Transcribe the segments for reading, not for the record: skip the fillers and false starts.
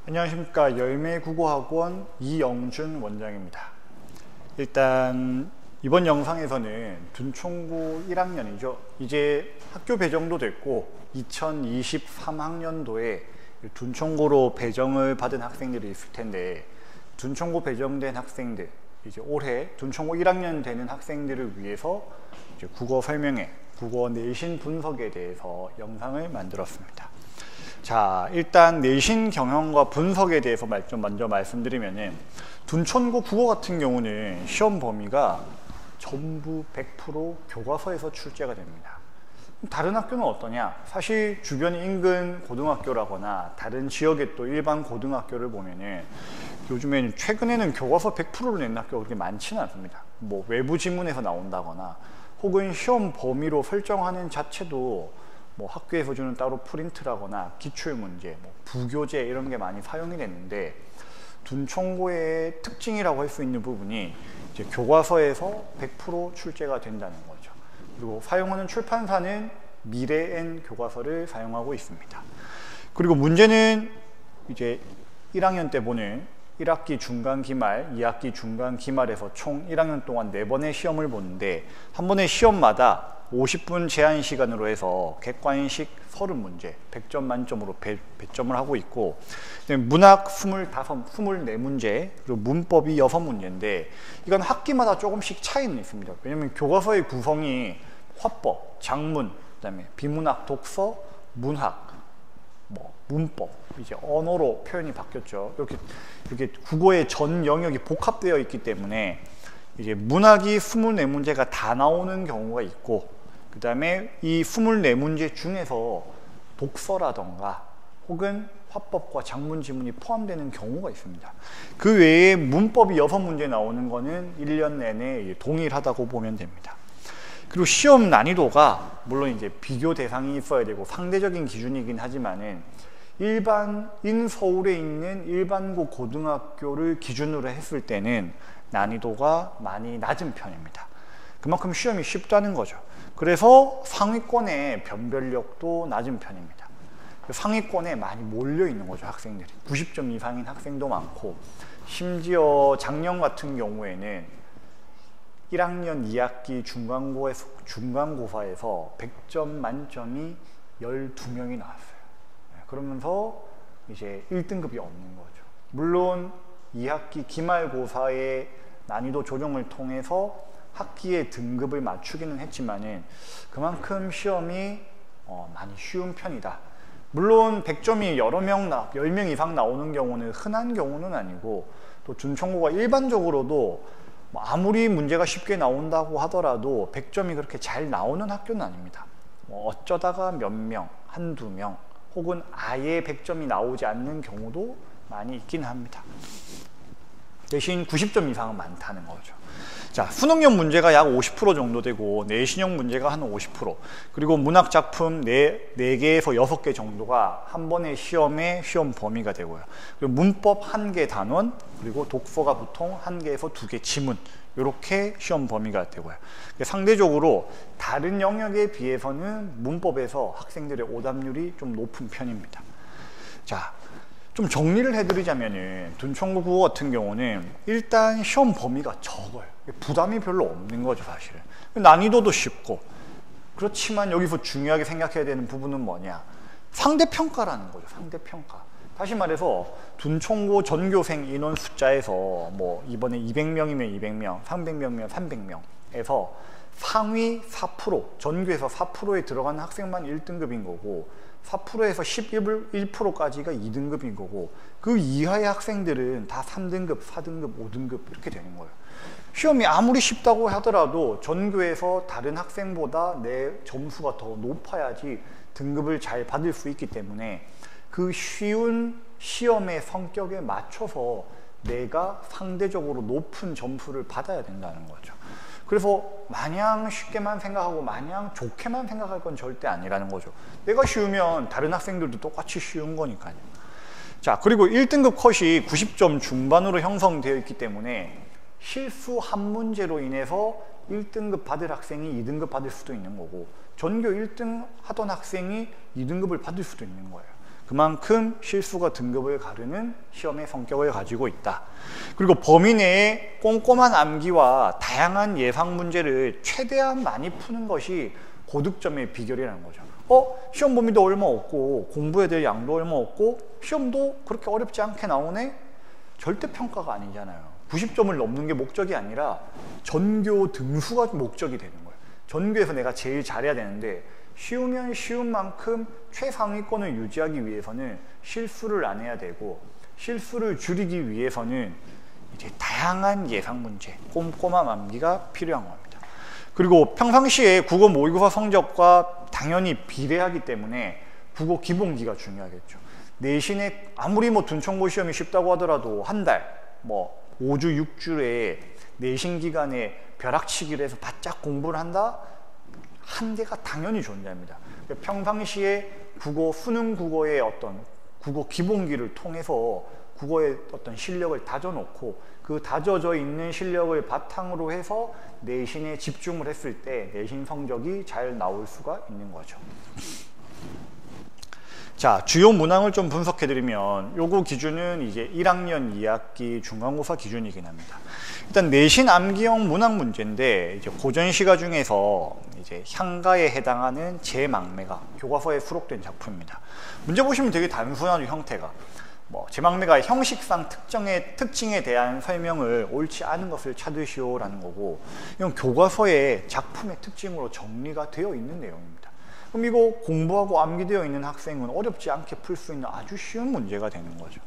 안녕하십니까. 열매국어학원 이영준 원장입니다. 일단 이번 영상에서는 둔총고 1학년이죠. 이제 학교 배정도 됐고 2023학년도에 둔총고로 배정을 받은 학생들이 있을 텐데, 둔총고 배정된 학생들, 이제 올해 둔총고 1학년 되는 학생들을 위해서 이제 국어 설명회, 국어 내신 분석에 대해서 영상을 만들었습니다. 자, 일단 내신 경영과 분석에 대해서 좀 먼저 말씀드리면은, 둔총고 국어 같은 경우는 시험 범위가 전부 100% 교과서에서 출제가 됩니다. 다른 학교는 어떠냐? 사실 주변 인근 고등학교라거나 다른 지역의 또 일반 고등학교를 보면은 요즘에는 최근에는 교과서 100%를 내는 학교가 그렇게 많지는 않습니다. 뭐 외부 지문에서 나온다거나 혹은 시험 범위로 설정하는 자체도 뭐 학교에서 주는 따로 프린트라거나 기출문제, 뭐 부교재 이런 게 많이 사용이 됐는데, 둔총고의 특징이라고 할 수 있는 부분이 이제 교과서에서 100% 출제가 된다는 거죠. 그리고 사용하는 출판사는 미래엔 교과서를 사용하고 있습니다. 그리고 문제는 이제 1학년 때 보는 1학기 중간 기말, 2학기 중간 기말에서 총 1학년 동안 4번의 시험을 보는데, 한 번의 시험마다 50분 제한 시간으로 해서 객관식 30문제, 100점 만점으로 배점을 하고 있고, 문학 24문제, 그리고 문법이 6문제인데, 이건 학기마다 조금씩 차이는 있습니다. 왜냐면 교과서의 구성이 화법, 작문, 그다음에 비문학, 독서, 문학, 뭐 문법, 이제 언어로 표현이 바뀌었죠. 이렇게 국어의 전 영역이 복합되어 있기 때문에 이제 문학이 24문제가 다 나오는 경우가 있고, 그 다음에 이 24문제 중에서 독서라던가 혹은 화법과 작문 지문이 포함되는 경우가 있습니다. 그 외에 문법이 6문제 나오는 거는 1년 내내 동일하다고 보면 됩니다. 그리고 시험 난이도가 물론 이제 비교 대상이 있어야 되고 상대적인 기준이긴 하지만은, 일반인 서울에 있는 일반고 고등학교를 기준으로 했을 때는 난이도가 많이 낮은 편입니다. 그만큼 시험이 쉽다는 거죠. 그래서 상위권의 변별력도 낮은 편입니다. 상위권에 많이 몰려 있는 거죠, 학생들이. 90점 이상인 학생도 많고, 심지어 작년 같은 경우에는 1학년 2학기 중간고사에서 100점 만점이 12명이 나왔어요. 그러면서 이제 1등급이 없는 거죠. 물론 2학기 기말고사의 난이도 조정을 통해서 학기의 등급을 맞추기는 했지만은 그만큼 시험이 많이 쉬운 편이다. 물론 100점이 여러 명, 10명 이상 나오는 경우는 흔한 경우는 아니고, 또 둔총고가 일반적으로도 아무리 문제가 쉽게 나온다고 하더라도 100점이 그렇게 잘 나오는 학교는 아닙니다. 어쩌다가 몇 명, 한두 명, 혹은 아예 100점이 나오지 않는 경우도 많이 있긴 합니다. 대신 90점 이상은 많다는 거죠. 자, 수능형 문제가 약 50% 정도 되고, 내신형 문제가 한 50%, 그리고 문학 작품 4개에서 6개 정도가 한 번의 시험의 시험 범위가 되고요. 그리고 문법 1개 단원, 그리고 독서가 보통 1개에서 2개 지문, 이렇게 시험 범위가 되고요. 상대적으로 다른 영역에 비해서는 문법에서 학생들의 오답률이 좀 높은 편입니다. 자, 좀 정리를 해드리자면은, 둔총고 국어 같은 경우는 일단 시험 범위가 적어요. 부담이 별로 없는 거죠, 사실은. 난이도도 쉽고. 그렇지만 여기서 중요하게 생각해야 되는 부분은 뭐냐? 상대평가라는 거죠, 상대평가. 다시 말해서 둔총고 전교생 인원 숫자에서 뭐 이번에 200명이면 200명, 300명이면 300명에서 상위 4%, 전교에서 4%에 들어가는 학생만 1등급인 거고, 4%에서 11%까지가 2등급인 거고, 그 이하의 학생들은 다 3등급, 4등급, 5등급 이렇게 되는 거예요. 시험이 아무리 쉽다고 하더라도 전교에서 다른 학생보다 내 점수가 더 높아야지 등급을 잘 받을 수 있기 때문에, 그 쉬운 시험의 성격에 맞춰서 내가 상대적으로 높은 점수를 받아야 된다는 거죠. 그래서 마냥 쉽게만 생각하고 마냥 좋게만 생각할 건 절대 아니라는 거죠. 내가 쉬우면 다른 학생들도 똑같이 쉬운 거니까요. 자, 그리고 1등급 컷이 90점 중반으로 형성되어 있기 때문에 실수 한 문제로 인해서 1등급 받을 학생이 2등급 받을 수도 있는 거고, 전교 1등 하던 학생이 2등급을 받을 수도 있는 거예요. 그만큼 실수가 등급을 가르는 시험의 성격을 가지고 있다. 그리고 범위 내에 꼼꼼한 암기와 다양한 예상 문제를 최대한 많이 푸는 것이 고득점의 비결이라는 거죠. 시험 범위도 얼마 없고 공부해야 될 양도 얼마 없고 시험도 그렇게 어렵지 않게 나오네? 절대평가가 아니잖아요. 90점을 넘는 게 목적이 아니라 전교 등수가 목적이 되는 거예요. 전교에서 내가 제일 잘해야 되는데 쉬우면 쉬운 만큼 최상위권을 유지하기 위해서는 실수를 안 해야 되고, 실수를 줄이기 위해서는 이제 다양한 예상 문제, 꼼꼼한 암기가 필요한 겁니다. 그리고 평상시에 국어 모의고사 성적과 당연히 비례하기 때문에 국어 기본기가 중요하겠죠. 내신에 아무리 둔총고 시험이 쉽다고 하더라도 한 달, 5주, 6주에 내신 기간에 벼락치기를 해서 바짝 공부를 한다? 한계가 당연히 존재합니다. 평상시에 수능 국어의 어떤 국어 기본기를 통해서 국어의 어떤 실력을 다져놓고 그 다져져 있는 실력을 바탕으로 해서 내신에 집중을 했을 때 내신 성적이 잘 나올 수가 있는 거죠. 자, 주요 문항을 좀 분석해드리면 요거 기준은 이제 1학년 2학기 중간고사 기준이긴 합니다. 일단 내신 암기형 문항 문제인데 이제 고전시가 중에서 이제 향가에 해당하는 제망매가 교과서에 수록된 작품입니다. 문제 보시면 되게 단순하죠, 형태가. 제망매가 형식상 특징에 대한 설명을 옳지 않은 것을 찾으시오라는 거고, 이건 교과서의 작품의 특징으로 정리가 되어 있는 내용입니다. 그럼 이거 공부하고 암기되어 있는 학생은 어렵지 않게 풀 수 있는 아주 쉬운 문제가 되는 거죠.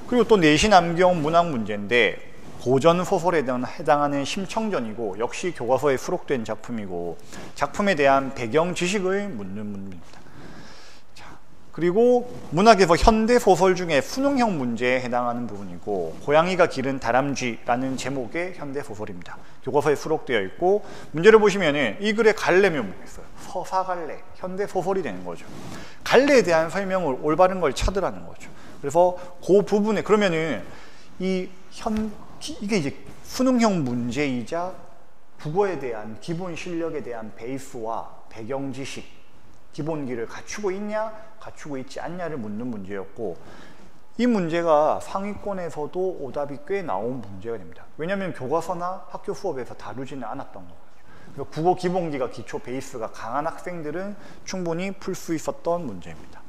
그리고 또 내신 암기형 문항 문제인데 고전 소설에 해당하는 심청전이고 역시 교과서에 수록된 작품이고 작품에 대한 배경 지식을 묻는 문제입니다. 자, 그리고 문학에서 현대 소설 중에 수능형 문제에 해당하는 부분이고 고양이가 기른 다람쥐라는 제목의 현대 소설입니다. 교과서에 수록되어 있고 문제를 보시면은 이 글의 갈래면 뭐겠어요? 서사갈래, 현대 소설이 되는 거죠. 갈래에 대한 설명을 올바른 걸 찾으라는 거죠. 그래서 그 부분에 그러면은 이게 이제 수능형 문제이자 국어에 대한 기본 실력에 대한 베이스와 배경 지식, 기본기를 갖추고 있냐, 갖추고 있지 않냐를 묻는 문제였고 이 문제가 상위권에서도 오답이 꽤 나온 문제가 됩니다. 왜냐하면 교과서나 학교 수업에서 다루지는 않았던 거예요. 국어 기본기가 기초 베이스가 강한 학생들은 충분히 풀 수 있었던 문제입니다.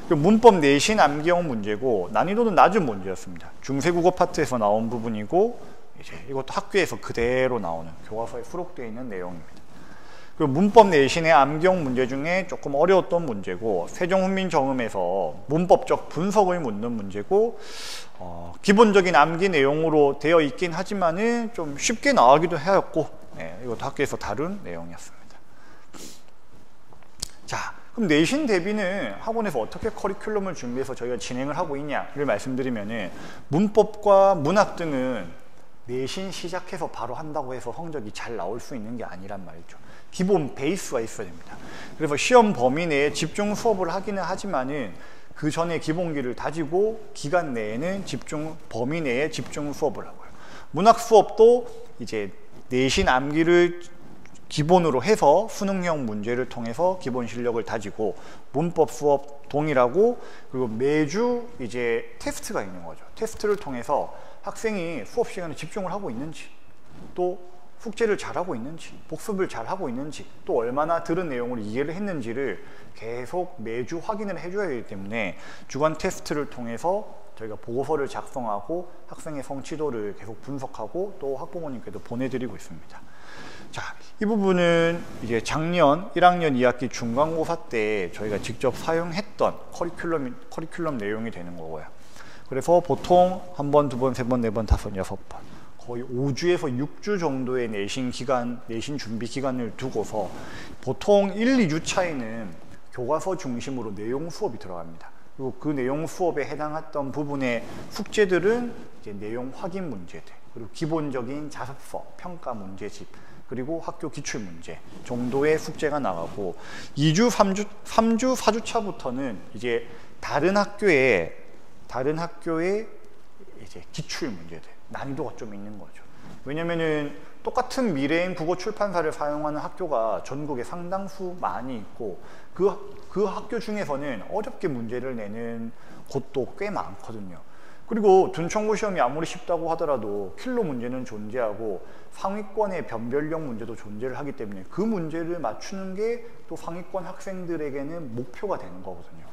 문법 내신 암기형 문제고 난이도는 낮은 문제였습니다. 중세국어 파트에서 나온 부분이고 이제 이것도 학교에서 그대로 나오는 교과서에 수록되어 있는 내용입니다. 그리고 문법 내신의 암기형 문제 중에 조금 어려웠던 문제고 세종훈민정음에서 문법적 분석을 묻는 문제고 기본적인 암기 내용으로 되어 있긴 하지만은 좀 쉽게 나오기도 하였고 이것도 학교에서 다룬 내용이었습니다. 자, 그럼 내신 대비는 학원에서 어떻게 커리큘럼을 준비해서 저희가 진행을 하고 있냐를 말씀드리면은 문법과 문학 등은 내신 시작해서 바로 한다고 해서 성적이 잘 나올 수 있는 게 아니란 말이죠. 기본 베이스가 있어야 됩니다. 그래서 시험 범위 내에 집중 수업을 하기는 하지만은 그 전에 기본기를 다지고 기간 내에는 범위 내에 집중 수업을 하고요. 문학 수업도 이제 내신 암기를 기본으로 해서 수능형 문제를 통해서 기본 실력을 다지고 문법 수업 동일하고 그리고 매주 이제 테스트가 있는 거죠. 테스트를 통해서 학생이 수업 시간에 집중을 하고 있는지 또 숙제를 잘하고 있는지 복습을 잘하고 있는지 또 얼마나 들은 내용을 이해를 했는지를 계속 매주 확인을 해줘야 하기 때문에 주간 테스트를 통해서 저희가 보고서를 작성하고 학생의 성취도를 계속 분석하고 또 학부모님께도 보내드리고 있습니다. 자, 이 부분은 이제 작년 1학년 2학기 중간고사 때 저희가 직접 사용했던 커리큘럼 내용이 되는 거고요. 그래서 보통 한 번, 두 번, 세 번, 네 번, 다섯, 여섯 번 거의 5주에서 6주 정도의 내신 준비 기간을 두고서 보통 1, 2주 차이는 교과서 중심으로 내용 수업이 들어갑니다. 그리고 그 내용 수업에 해당했던 부분의 숙제들은 이제 내용 확인 문제들, 그리고 기본적인 자습서, 평가 문제집, 그리고 학교 기출문제 정도의 숙제가 나가고 2주, 3주, 4주 차부터는 이제 다른 학교의 이제 기출문제들, 난이도가 좀 있는 거죠. 왜냐면은 똑같은 미래인 국어 출판사를 사용하는 학교가 전국에 상당수 많이 있고 그 학교 중에서는 어렵게 문제를 내는 곳도 꽤 많거든요. 그리고 둔청고 시험이 아무리 쉽다고 하더라도 킬러 문제는 존재하고 상위권의 변별력 문제도 존재를 하기 때문에 그 문제를 맞추는 게 또 상위권 학생들에게는 목표가 되는 거거든요.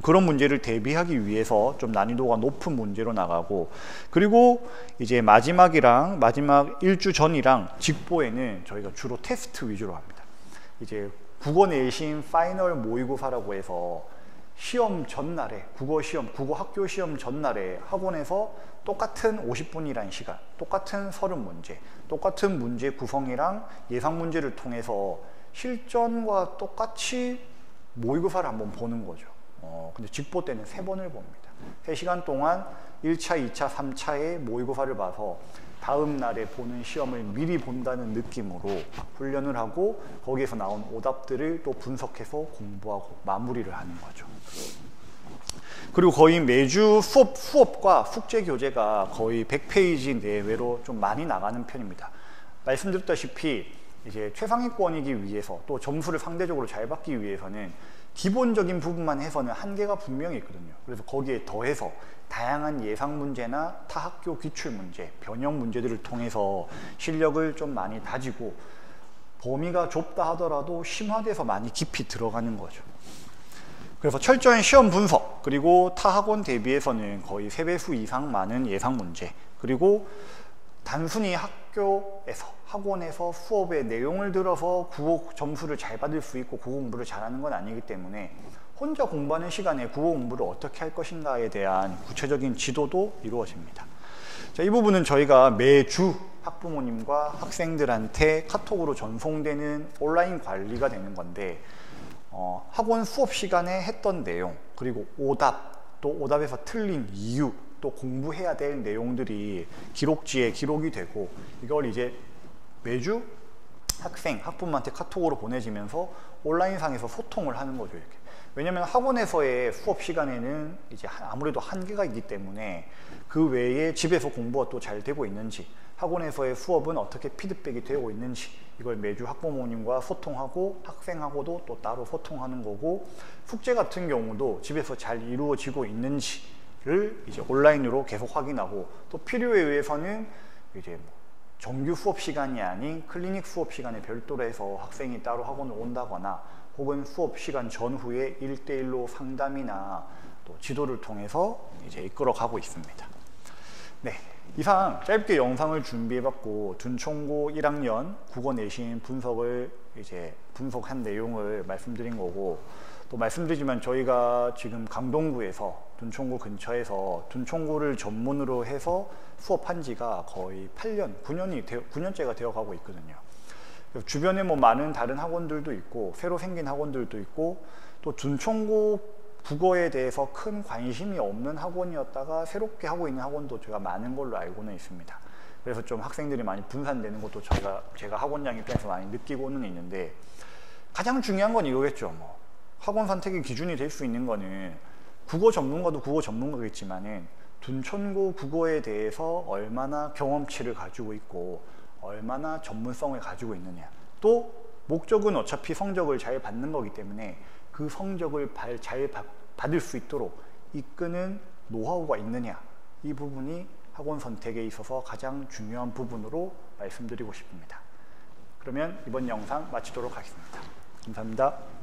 그런 문제를 대비하기 위해서 좀 난이도가 높은 문제로 나가고, 그리고 이제 마지막 일주 전이랑 직보에는 저희가 주로 테스트 위주로 합니다. 이제 국어 내신 파이널 모의고사라고 해서 시험 전날에 국어 학교 시험 전날에 학원에서 똑같은 50분이라는 시간, 똑같은 30문제, 똑같은 문제 구성이랑 예상 문제를 통해서 실전과 똑같이 모의고사를 한번 보는 거죠. 근데 직보 때는 3번을 봅니다. 3시간 동안 1차, 2차, 3차의 모의고사를 봐서 다음 날에 보는 시험을 미리 본다는 느낌으로 훈련을 하고 거기에서 나온 오답들을 또 분석해서 공부하고 마무리를 하는 거죠. 그리고 거의 매주 수업과 숙제 교재가 거의 100페이지 내외로 좀 많이 나가는 편입니다. 말씀드렸다시피 이제 최상위권이기 위해서 또 점수를 상대적으로 잘 받기 위해서는 기본적인 부분만 해서는 한계가 분명히 있거든요. 그래서 거기에 더해서 다양한 예상 문제나 타학교 기출 문제, 변형 문제들을 통해서 실력을 좀 많이 다지고 범위가 좁다 하더라도 심화돼서 많이 깊이 들어가는 거죠. 그래서 철저한 시험 분석, 그리고 타학원 대비해서는 거의 3배수 이상 많은 예상 문제, 그리고 단순히 학원에서 수업의 내용을 들어서 국어 점수를 잘 받을 수 있고 국어 공부를 잘하는 건 아니기 때문에 혼자 공부하는 시간에 국어 공부를 어떻게 할 것인가에 대한 구체적인 지도도 이루어집니다. 자, 이 부분은 저희가 매주 학부모님과 학생들한테 카톡으로 전송되는 온라인 관리가 되는 건데, 학원 수업 시간에 했던 내용, 그리고 오답, 또 오답에서 틀린 이유, 또 공부해야 될 내용들이 기록지에 기록이 되고, 이걸 이제 매주 학부모한테 카톡으로 보내지면서 온라인상에서 소통을 하는 거죠, 이렇게. 왜냐면 학원에서의 수업 시간에는 이제 아무래도 한계가 있기 때문에 그 외에 집에서 공부가 또 잘 되고 있는지, 학원에서의 수업은 어떻게 피드백이 되고 있는지, 이걸 매주 학부모님과 소통하고 학생하고도 또 따로 소통하는 거고, 숙제 같은 경우도 집에서 잘 이루어지고 있는지를 이제 온라인으로 계속 확인하고, 또 필요에 의해서는 이제 정규 수업 시간이 아닌 클리닉 수업 시간에 별도로 해서 학생이 따로 학원을 온다거나, 혹은 수업 시간 전후에 1대1로 상담이나 또 지도를 통해서 이제 이끌어가고 있습니다. 네, 이상 짧게 영상을 준비해봤고 둔총고 1학년 국어 내신 분석한 내용을 말씀드린 거고, 또 말씀드리지만 저희가 지금 강동구에서 둔총구 근처에서 둔총구를 전문으로 해서 수업한 지가 거의 9년째가 되어가고 있거든요. 주변에 뭐 많은 다른 학원들도 있고 새로 생긴 학원들도 있고, 또 둔총고 국어에 대해서 큰 관심이 없는 학원이었다가 새롭게 하고 있는 학원도 제가 많은 걸로 알고는 있습니다. 그래서 좀 학생들이 많이 분산되는 것도 제가 학원장 입장에서 많이 느끼고는 있는데, 가장 중요한 건 이거겠죠. 뭐 학원 선택의 기준이 될 수 있는 거는 국어 전문가도 국어 전문가겠지만은 둔총고 국어에 대해서 얼마나 경험치를 가지고 있고 얼마나 전문성을 가지고 있느냐, 또 목적은 어차피 성적을 잘 받는 거기 때문에 그 성적을 잘 받을 수 있도록 이끄는 노하우가 있느냐, 이 부분이 학원 선택에 있어서 가장 중요한 부분으로 말씀드리고 싶습니다. 그러면 이번 영상 마치도록 하겠습니다. 감사합니다.